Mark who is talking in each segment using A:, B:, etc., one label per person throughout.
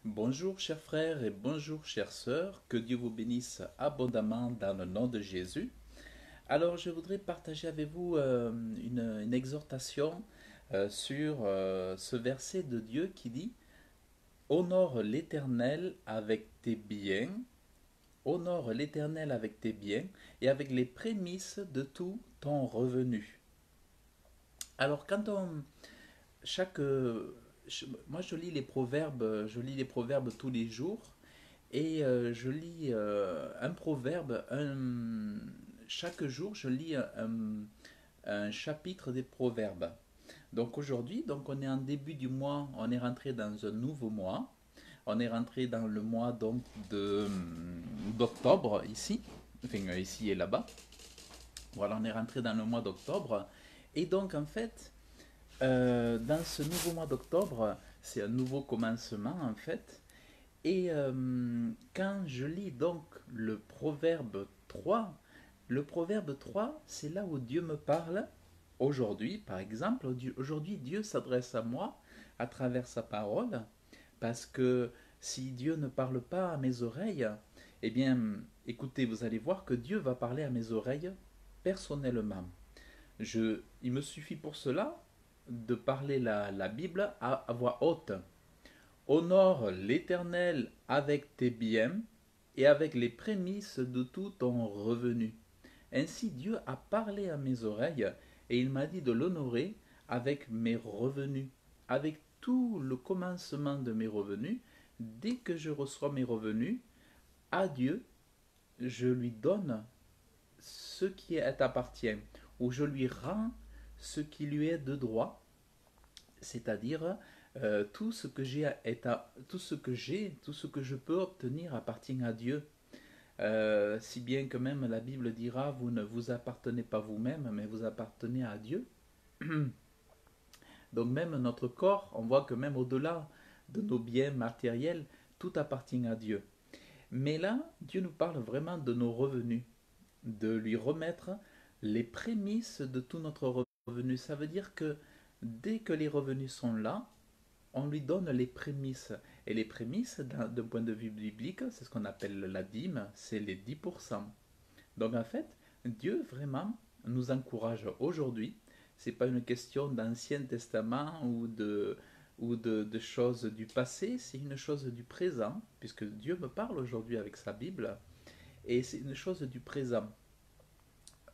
A: Bonjour chers frères et bonjour chères sœurs, que Dieu vous bénisse abondamment dans le nom de Jésus. Alors je voudrais partager avec vous une exhortation sur ce verset de Dieu qui dit: Honore l'Éternel avec tes biens, honore l'Éternel avec tes biens et avec les prémices de tout ton revenu. Alors quand on chaque moi je lis les proverbes tous les jours. Et je lis un proverbe, chaque jour je lis un chapitre des proverbes. Donc aujourd'hui, donc on est en début du mois, on est rentré dans un nouveau mois. On est rentré dans le mois donc d'octobre ici, enfin ici et là-bas. Voilà, on est rentré dans le mois d'octobre. Et donc en fait, dans ce nouveau mois d'octobre, c'est un nouveau commencement en fait. Et quand je lis donc le proverbe 3, c'est là où Dieu me parle. Aujourd'hui, par exemple, aujourd'hui Dieu s'adresse à moi à travers sa parole, parce que si Dieu ne parle pas à mes oreilles, eh bien, écoutez, vous allez voir que Dieu va parler à mes oreilles personnellement. Il me suffit pour cela de parler la Bible à voix haute. Honore l'Éternel avec tes biens et avec les prémices de tout ton revenu. Ainsi Dieu a parlé à mes oreilles et il m'a dit de l'honorer avec mes revenus, avec tout le commencement de mes revenus. Dès que je reçois mes revenus, à Dieu, je lui donne ce qui appartient, ou je lui rends ce qui lui est de droit, c'est-à-dire tout ce que j'ai tout ce que je peux obtenir appartient à Dieu. Si bien que même la Bible dira: vous ne vous appartenez pas vous-même, mais vous appartenez à Dieu. Donc même notre corps, on voit que même au-delà de nos biens matériels, tout appartient à Dieu. Mais là, Dieu nous parle vraiment de nos revenus, de lui remettre les prémices de tout notre revenu. Ça veut dire que dès que les revenus sont là, on lui donne les prémices. Et les prémices, d'un point de vue biblique, c'est ce qu'on appelle la dîme, c'est les 10%. Donc en fait, Dieu vraiment nous encourage aujourd'hui. Ce n'est pas une question d'Ancien Testament ou de choses du passé, c'est une chose du présent, puisque Dieu me parle aujourd'hui avec sa Bible, et c'est une chose du présent.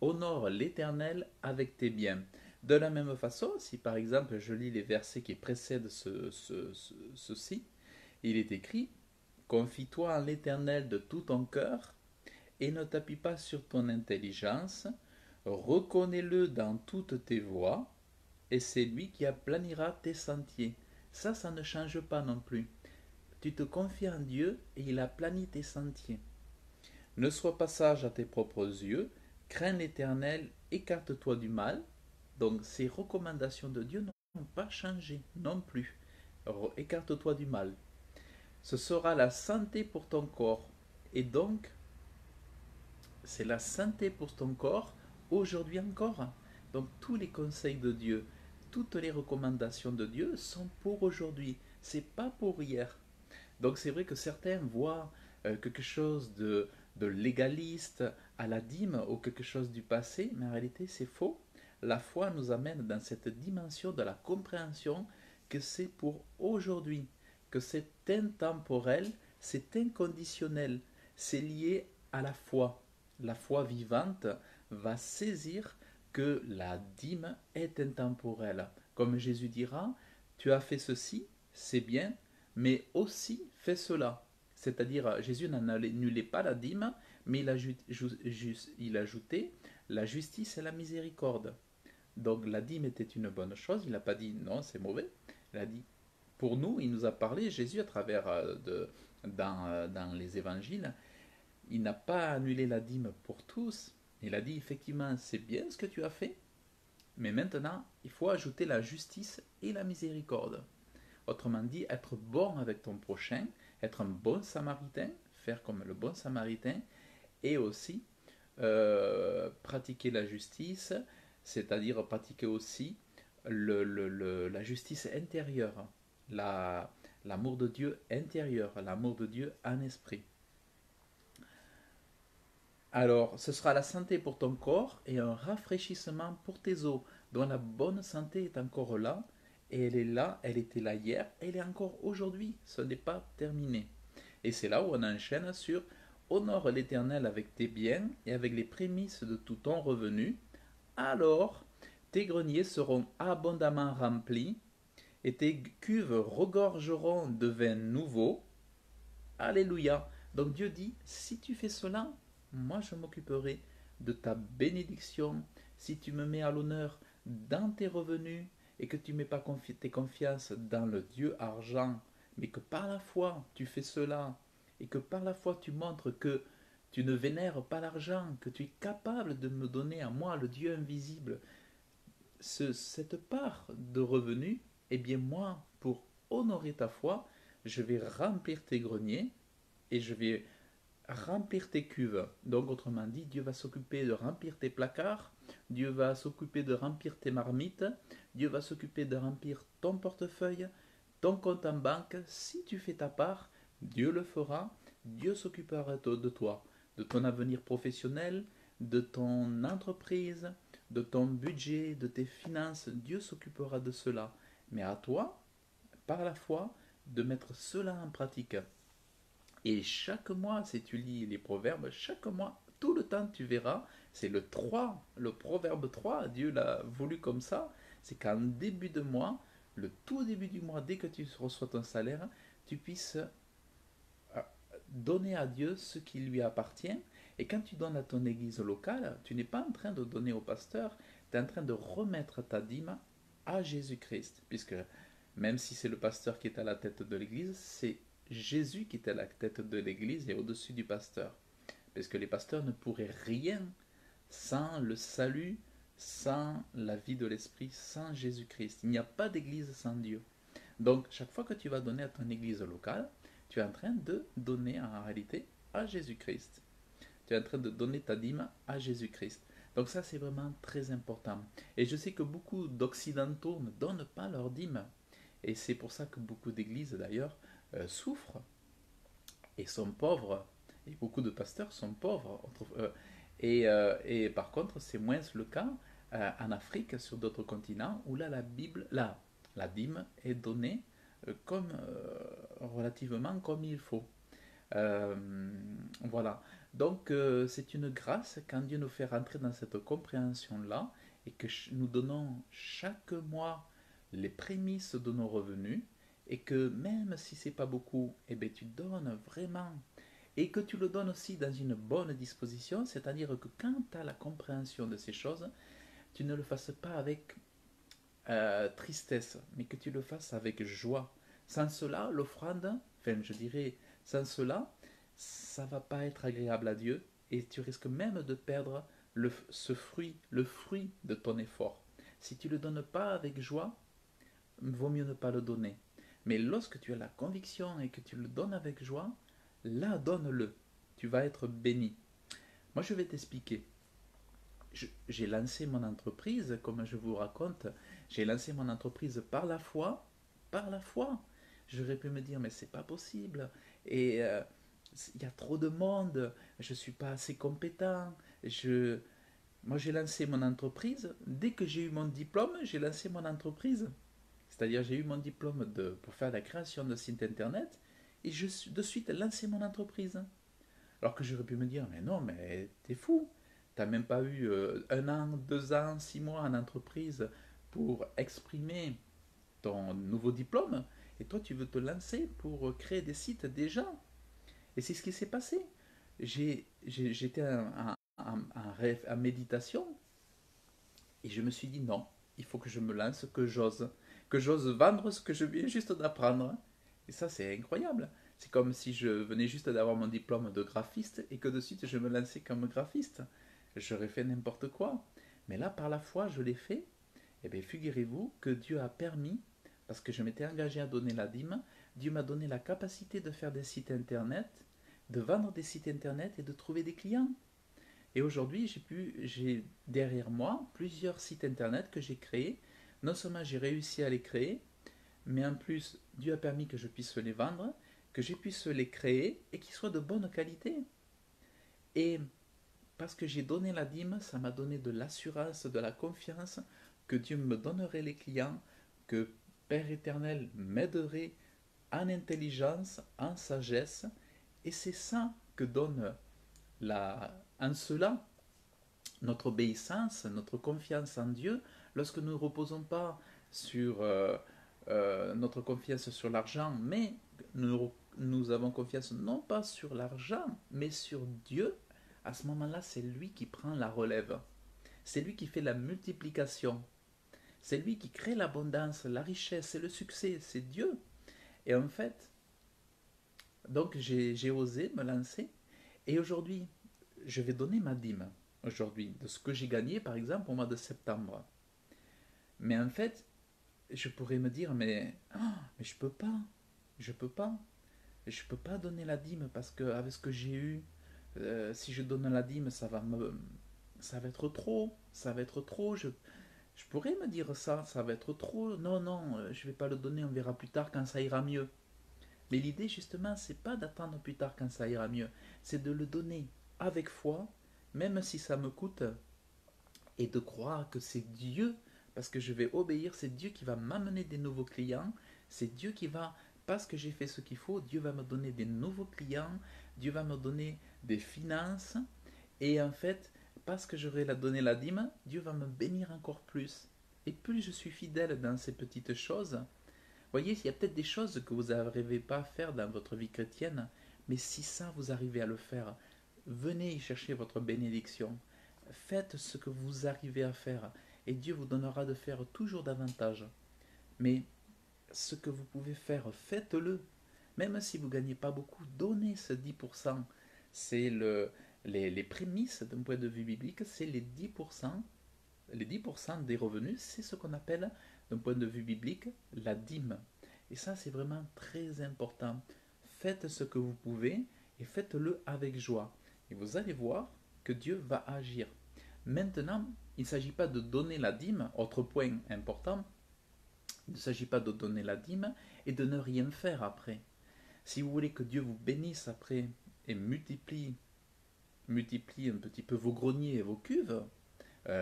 A: Honore l'Éternel avec tes biens. De la même façon, si par exemple je lis les versets qui précèdent ceci, il est écrit: Confie-toi en l'Éternel de tout ton cœur et ne t'appuie pas sur ton intelligence, reconnais-le dans toutes tes voies, et c'est lui qui aplanira tes sentiers. Ça ne change pas non plus. Tu te confies en Dieu et il aplanit tes sentiers. Ne sois pas sage à tes propres yeux, crains l'Éternel, écarte-toi du mal. Donc ces recommandations de Dieu n'ont pas changé non plus. Écarte-toi du mal. Ce sera la santé pour ton corps. Et donc, c'est la santé pour ton corps aujourd'hui encore. Donc tous les conseils de Dieu, toutes les recommandations de Dieu sont pour aujourd'hui. C'est pas pour hier. Donc c'est vrai que certains voient quelque chose de légaliste à la dîme ou quelque chose du passé, mais en réalité c'est faux. La foi nous amène dans cette dimension de la compréhension que c'est pour aujourd'hui, que c'est intemporel, c'est inconditionnel, c'est lié à la foi. La foi vivante va saisir que la dîme est intemporelle. Comme Jésus dira: tu as fait ceci, c'est bien, mais aussi fais cela. C'est-à-dire, Jésus n'en annulait pas la dîme, mais il ajoutait la justice et la miséricorde. Donc la dîme était une bonne chose, il n'a pas dit non, c'est mauvais. Il a dit, pour nous, il nous a parlé, Jésus, à travers dans les évangiles, il n'a pas annulé la dîme pour tous. Il a dit effectivement, c'est bien ce que tu as fait, mais maintenant, il faut ajouter la justice et la miséricorde. Autrement dit, être bon avec ton prochain, être un bon samaritain, faire comme le bon samaritain, et aussi pratiquer la justice, c'est-à-dire pratiquer aussi la justice intérieure, la, l'amour de Dieu intérieur, l'amour de Dieu en esprit. Alors, ce sera la santé pour ton corps et un rafraîchissement pour tes os, dont la bonne santé est encore là, et elle est là, elle était là hier, elle est encore aujourd'hui, ce n'est pas terminé. Et c'est là où on enchaîne sur honore l'Éternel avec tes biens et avec les prémices de tout ton revenu, alors tes greniers seront abondamment remplis et tes cuves regorgeront de vin nouveau. Alléluia. Donc Dieu dit, si tu fais cela, moi je m'occuperai de ta bénédiction. Si tu me mets à l'honneur dans tes revenus et que tu ne mets pas tes confiances dans le Dieu argent, mais que par la foi tu fais cela et que par la foi tu montres que tu ne vénères pas l'argent, que tu es capable de me donner à moi, le Dieu invisible, cette part de revenus, eh bien moi, pour honorer ta foi, je vais remplir tes greniers et je vais remplir tes cuves. Donc autrement dit, Dieu va s'occuper de remplir tes placards, Dieu va s'occuper de remplir tes marmites, Dieu va s'occuper de remplir ton portefeuille, ton compte en banque. Si tu fais ta part, Dieu le fera, Dieu s'occupera de toi, de ton avenir professionnel, de ton entreprise, de ton budget, de tes finances. Dieu s'occupera de cela. Mais à toi, par la foi, de mettre cela en pratique. Et chaque mois, si tu lis les proverbes, chaque mois, tout le temps, tu verras, c'est le 3, le proverbe 3, Dieu l'a voulu comme ça, c'est qu'en début de mois, le tout début du mois, dès que tu reçois ton salaire, tu puisses donner à Dieu ce qui lui appartient. Et quand tu donnes à ton église locale, tu n'es pas en train de donner au pasteur, tu es en train de remettre ta dîme à Jésus-Christ, puisque même si c'est le pasteur qui est à la tête de l'église, c'est Jésus qui est à la tête de l'église et au-dessus du pasteur. Parce que les pasteurs ne pourraient rien sans le salut, sans la vie de l'esprit, sans Jésus-Christ. Il n'y a pas d'église sans Dieu. Donc, chaque fois que tu vas donner à ton église locale, tu es en train de donner en réalité à Jésus-Christ. Tu es en train de donner ta dîme à Jésus-Christ. Donc ça, c'est vraiment très important. Et je sais que beaucoup d'Occidentaux ne donnent pas leur dîme. Et c'est pour ça que beaucoup d'églises, d'ailleurs, souffrent et sont pauvres. Et beaucoup de pasteurs sont pauvres. Et par contre, c'est moins le cas en Afrique, sur d'autres continents, où là, la dîme est donnée relativement comme il faut. Euh, voilà. Donc, c'est une grâce quand Dieu nous fait rentrer dans cette compréhension-là et que nous donnons chaque mois les prémices de nos revenus et que même si c'est pas beaucoup, eh bien, tu donnes vraiment et que tu le donnes aussi dans une bonne disposition, c'est-à-dire que quand tu as la compréhension de ces choses, tu ne le fasses pas avec tristesse, mais que tu le fasses avec joie. Sans cela, l'offrande, enfin je dirais, sans cela, ça va pas être agréable à Dieu et tu risques même de perdre le fruit de ton effort. Si tu ne le donnes pas avec joie, vaut mieux ne pas le donner. Mais lorsque tu as la conviction et que tu le donnes avec joie, là, donne-le. Tu vas être béni. Moi, je vais t'expliquer. J'ai lancé mon entreprise, comme je vous raconte, j'ai lancé mon entreprise par la foi, par la foi. J'aurais pu me dire, mais c'est pas possible, et il y a trop de monde, je suis pas assez compétent. Moi, j'ai lancé mon entreprise, dès que j'ai eu mon diplôme, j'ai lancé mon entreprise. C'est-à-dire, j'ai eu mon diplôme pour faire la création de site internet, et je suis de suite lancé mon entreprise. Alors que j'aurais pu me dire, mais non, mais t'es fou. T'as même pas eu 1 an, 2 ans, 6 mois en entreprise pour exprimer ton nouveau diplôme. Et toi, tu veux te lancer pour créer des sites déjà. Et c'est ce qui s'est passé. J'étais en méditation et je me suis dit non, il faut que je me lance, que j'ose vendre ce que je viens juste d'apprendre. Et ça, c'est incroyable. C'est comme si je venais juste d'avoir mon diplôme de graphiste et que de suite je me lançais comme graphiste. J'aurais fait n'importe quoi. Mais là, par la foi, je l'ai fait. Et bien, figurez-vous que Dieu a permis, parce que je m'étais engagé à donner la dîme, Dieu m'a donné la capacité de faire des sites internet, de vendre des sites internet et de trouver des clients. Et aujourd'hui, j'ai derrière moi plusieurs sites internet que j'ai créés. Non seulement j'ai réussi à les créer, mais en plus, Dieu a permis que je puisse les vendre, que je puisse les créer et qu'ils soient de bonne qualité. Et parce que j'ai donné la dîme, ça m'a donné de l'assurance, de la confiance que Dieu me donnerait les clients, que Père éternel m'aiderait en intelligence, en sagesse. Et c'est ça que donne en cela notre obéissance, notre confiance en Dieu, lorsque nous ne reposons pas sur notre confiance sur l'argent, mais nous avons confiance non pas sur l'argent, mais sur Dieu, à ce moment-là, c'est lui qui prend la relève. C'est lui qui fait la multiplication. C'est lui qui crée l'abondance, la richesse et le succès. C'est Dieu. Et en fait, donc j'ai osé me lancer. Et aujourd'hui, je vais donner ma dîme. Aujourd'hui, de ce que j'ai gagné, par exemple, au mois de septembre. Mais en fait, je pourrais me dire, mais je peux pas. Je peux pas. Je peux pas donner la dîme parce que avec ce que j'ai eu, si je donne la dîme, ça va être trop. Ça va être trop. Je pourrais me dire ça, ça va être trop. Non, non, je vais pas le donner, on verra plus tard quand ça ira mieux. Mais l'idée, justement, c'est pas d'attendre plus tard quand ça ira mieux. C'est de le donner avec foi, même si ça me coûte, et de croire que c'est Dieu, parce que je vais obéir, c'est Dieu qui va m'amener des nouveaux clients, c'est Dieu qui va, parce que j'ai fait ce qu'il faut, Dieu va me donner des nouveaux clients, Dieu va me donner des finances, et en fait, parce que j'aurai donné la dîme, Dieu va me bénir encore plus. Et plus je suis fidèle dans ces petites choses, voyez, il y a peut-être des choses que vous n'arrivez pas à faire dans votre vie chrétienne, mais si ça, vous arrivez à le faire, venez y chercher votre bénédiction. Faites ce que vous arrivez à faire, et Dieu vous donnera de faire toujours davantage. Mais ce que vous pouvez faire, faites-le. Même si vous ne gagnez pas beaucoup, donnez ce 10%. C'est les prémices d'un point de vue biblique, c'est les 10%. Les 10% des revenus, c'est ce qu'on appelle, d'un point de vue biblique, la dîme. Et ça, c'est vraiment très important. Faites ce que vous pouvez et faites-le avec joie. Et vous allez voir que Dieu va agir. Maintenant, il ne s'agit pas de donner la dîme, autre point important, il ne s'agit pas de donner la dîme et de ne rien faire après. Si vous voulez que Dieu vous bénisse après et multiplie un petit peu vos greniers et vos cuves,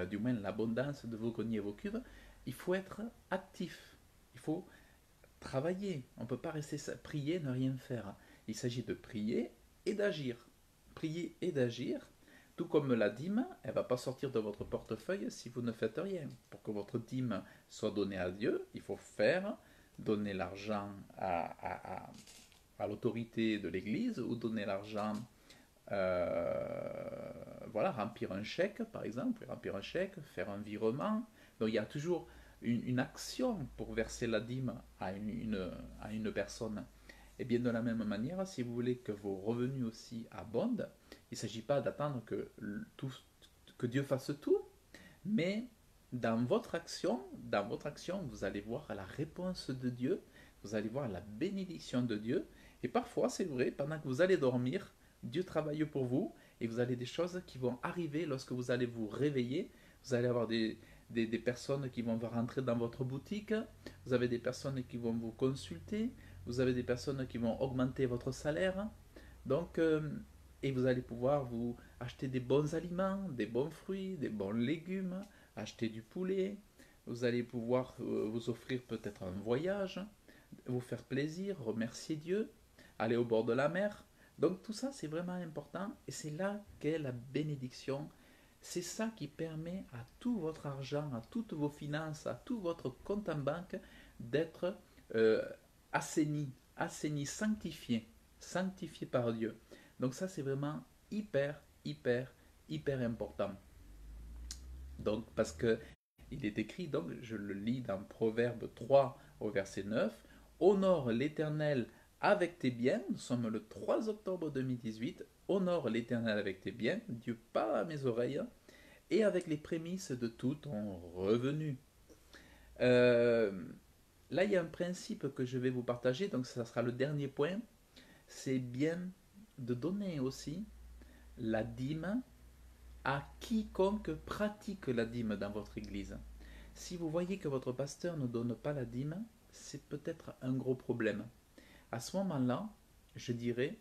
A: du moins l'abondance de vos greniers et vos cuves, il faut être actif. Il faut travailler. On ne peut pas rester prier, ne rien faire. Il s'agit de prier et d'agir. Prier et d'agir, tout comme la dîme, elle ne va pas sortir de votre portefeuille si vous ne faites rien. Pour que votre dîme soit donnée à Dieu, il faut faire, donner l'argent à l'autorité de l'Église ou donner l'argent, voilà, remplir un chèque par exemple, remplir un chèque, faire un virement. Donc il y a toujours une action pour verser la dîme à une personne. Et bien de la même manière, si vous voulez que vos revenus aussi abondent, il ne s'agit pas d'attendre que Dieu fasse tout, mais dans votre action, vous allez voir la réponse de Dieu, vous allez voir la bénédiction de Dieu. Et parfois, c'est vrai, pendant que vous allez dormir, Dieu travaille pour vous et vous avez des choses qui vont arriver lorsque vous allez vous réveiller. Vous allez avoir des personnes qui vont rentrer dans votre boutique, vous avez des personnes qui vont vous consulter, vous avez des personnes qui vont augmenter votre salaire. Donc, et vous allez pouvoir vous acheter des bons aliments, des bons fruits, des bons légumes, acheter du poulet. Vous allez pouvoir vous offrir peut-être un voyage, vous faire plaisir, remercier Dieu, aller au bord de la mer. Donc tout ça, c'est vraiment important et c'est là qu'est la bénédiction. C'est ça qui permet à tout votre argent, à toutes vos finances, à tout votre compte en banque d'être euh, assaini, sanctifié par Dieu. Donc ça, c'est vraiment hyper important. Donc, parce que il est écrit, donc je le lis dans Proverbe 3 au verset 9, honore l'Éternel avec tes biens, nous sommes le 3 octobre 2018, honore l'Éternel avec tes biens, Dieu parle à mes oreilles, et avec les prémices de tout ton revenu. Euh, Là, il y a un principe que je vais vous partager, donc ça sera le dernier point, c'est bien de donner aussi la dîme à quiconque pratique la dîme dans votre église. Si vous voyez que votre pasteur ne donne pas la dîme, c'est peut-être un gros problème. À ce moment-là, je dirais,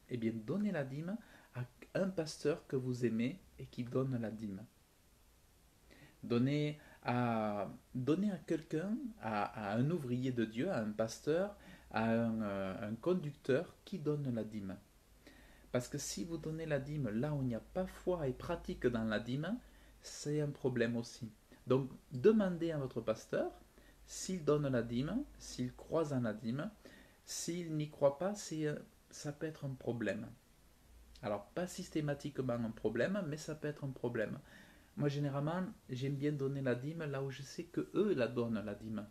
A: eh bien, donnez la dîme à un pasteur que vous aimez et qui donne la dîme. Donnez à quelqu'un, à un ouvrier de Dieu, à un pasteur, à un conducteur qui donne la dîme. Parce que si vous donnez la dîme là où il n'y a pas foi et pratique dans la dîme, c'est un problème aussi. Donc, demandez à votre pasteur s'il donne la dîme, s'il croit en la dîme. S'il n'y croit pas, ça peut être un problème. Alors, pas systématiquement un problème, mais ça peut être un problème. Moi, généralement, j'aime bien donner la dîme là où je sais que eux la donnent, la dîme.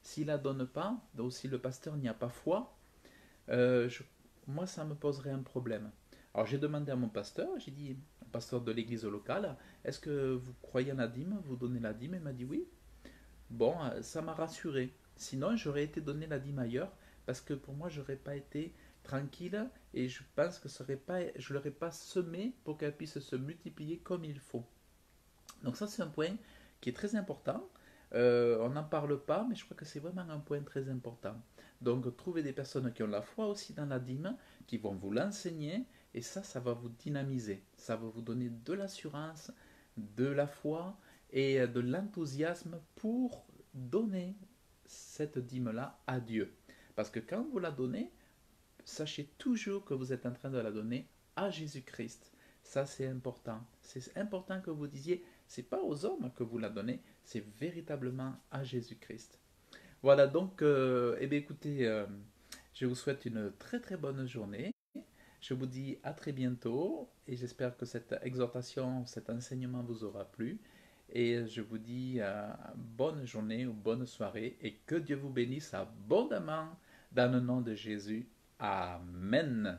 A: S'ils la donnent pas, donc si le pasteur n'y a pas foi, euh, je- moi, ça me poserait un problème. Alors, j'ai demandé à mon pasteur, j'ai dit, au pasteur de l'église locale, est-ce que vous croyez en la dîme, vous donnez la dîme? Il m'a dit oui. Bon, ça m'a rassuré. Sinon, j'aurais été donner la dîme ailleurs, parce que pour moi, j'aurais pas été tranquille, et je pense que je ne l'aurais pas semé pour qu'elle puisse se multiplier comme il faut. Donc ça, c'est un point qui est très important. On n'en parle pas, mais je crois que c'est vraiment un point très important. Donc, trouver des personnes qui ont la foi aussi dans la dîme, qui vont vous l'enseigner, et ça va vous dynamiser. Ça va vous donner de l'assurance, de la foi et de l'enthousiasme pour donner cette dîme-là à Dieu. Parce que quand vous la donnez, sachez toujours que vous êtes en train de la donner à Jésus-Christ. Ça, c'est important. C'est important que vous disiez, c'est pas aux hommes que vous la donnez, c'est véritablement à Jésus-Christ. Voilà, donc, eh bien, écoutez, je vous souhaite une très très bonne journée. Je vous dis à très bientôt et j'espère que cette exhortation, cet enseignement vous aura plu. Et je vous dis bonne journée ou bonne soirée et que Dieu vous bénisse abondamment dans le nom de Jésus. Amen.